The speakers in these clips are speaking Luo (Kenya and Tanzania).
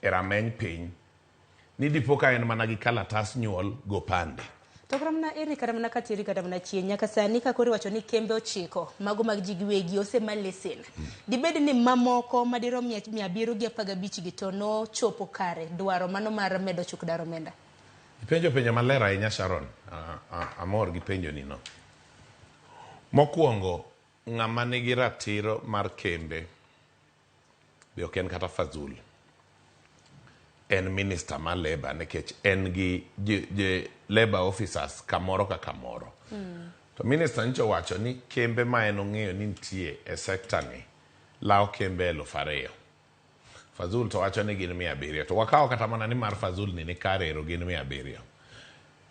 e rameny piny ni dipo ka en mana gi kalatas nyuol go pande. To karamna eri karamna katiri karamna chien nyaka sani ka kori wacho ni kembe ochiko mago mag ji giwegi osema lesen. Dibed ni mamoko madirom 715 gi to no chopo kare dwaro mano mar medo chuk-dar omenda. Penjo maler ahinya Sharon, amor gi penjo ni no. Mokwongo ng'ama nigi ratiro mar kembe be ok en kata Fazul. En minister mar labor nikech en gi labor officers kamoro ka kamoro. To minister ncho wacho ni kembe ma en ong'eyo ni nitie e sekta ni lao kembe 2,000. Fazul to wacho ni gin 700. To wakawo kata mana ni mar Fazul ni karero gin 700.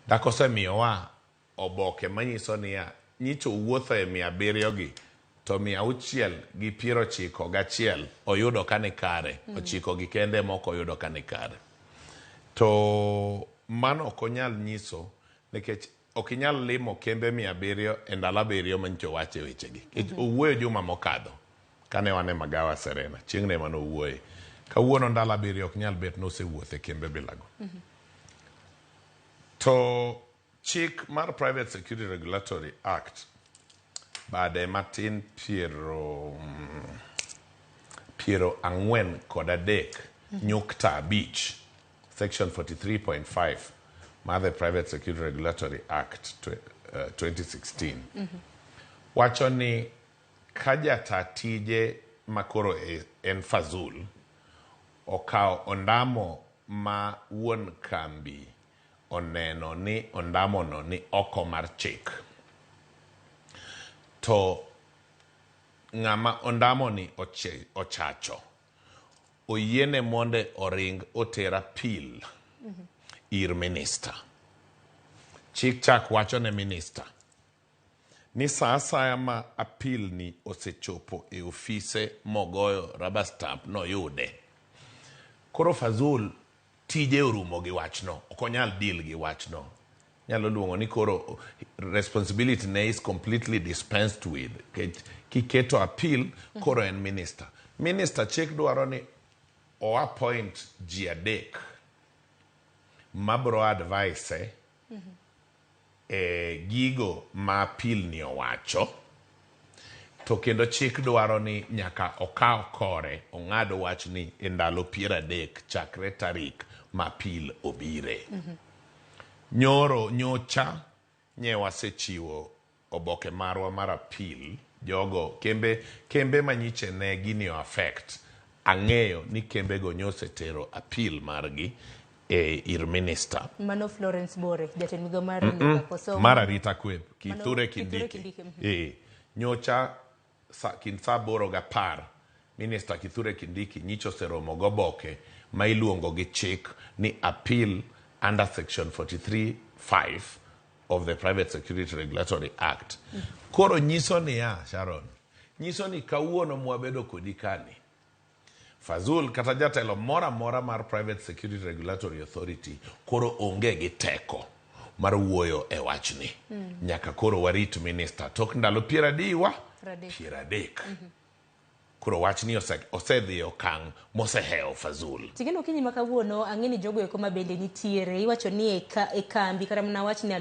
Dako semiyowa oboke manyiso niya nyicho wuotho e 700 gi to 691 oyudo ka ni kare. 9 gi kende moko oyudo ka ni kare. To mano ok onyal nyiso nikech ok inyal limo kembe 700 e ndalo 7 manyicho wache weche gi. Owuoyo juma mokadho kane wane magawa Serena. Chieng' ne mano owuoye. Kawuono ndalo 7 ok nyal bet no sewuothe kembe bilago. To chik mar Private Security Regulatory Act bade matin piero ang'wen kod adek nyukta abich section 43.5 mar the Private Security Regulatory Act 2016 wacho ni ka jata tije makoro en Fazul okao ondamo ma wuon kambi oneno ni ondamo no ni oko mar chik. To ng'ama ondamo ni ochacho oyiene monde oring otera pil ir minister. Chik chak wacho ne minister ni sa asaya ma apil ni osechopo e ofise mogoyo rubber stamp no yude. Koro Fazul tije orumo gi wachno, ok onyal deal gi wachno. Nyalo luongo ni koro responsibility ne is completely dispensed with. Kiketo appeal koro en minister. Minister chik dwaro ni o appoint ji adek mabro advice gigo ma appeal ni owacho. To kendo chik dwaro ni nyaka okaw kore ong'ad wach ni e ndalo 30 chakre tarik ma appeal obire. Nyocha nyewa sechiwo oboke marwa mar appeal jogo kembe manyiche ne gini affect ang'eyo ni kembe go nyose tero appeal margi ir minister. Mano Florence Bore jatend migawo mar Mara Rita Kwe Kithure Kindiki. Nyocha kin saa 8:10 minister Kithure Kindiki nyicho seromo goboke ma iluongo gi chik ni appeal under section 43.5 of the Private Security Regulatory Act. Koro nyiso ni Sharon, nyiso ni kawuono mwabedo kodi kani. Fazul kata jatelo mora mar Private Security Regulatory Authority koro onge gi teko mar wuoyo e wachni. Nyaka koro warit minister tok ndalo 30. Kuro wachni osedhi okang' moseheo Fazul. Tigeno kinyi makawuono ang'eni jogo eko mabende nitiere iwacho ni e kambi karamna wachni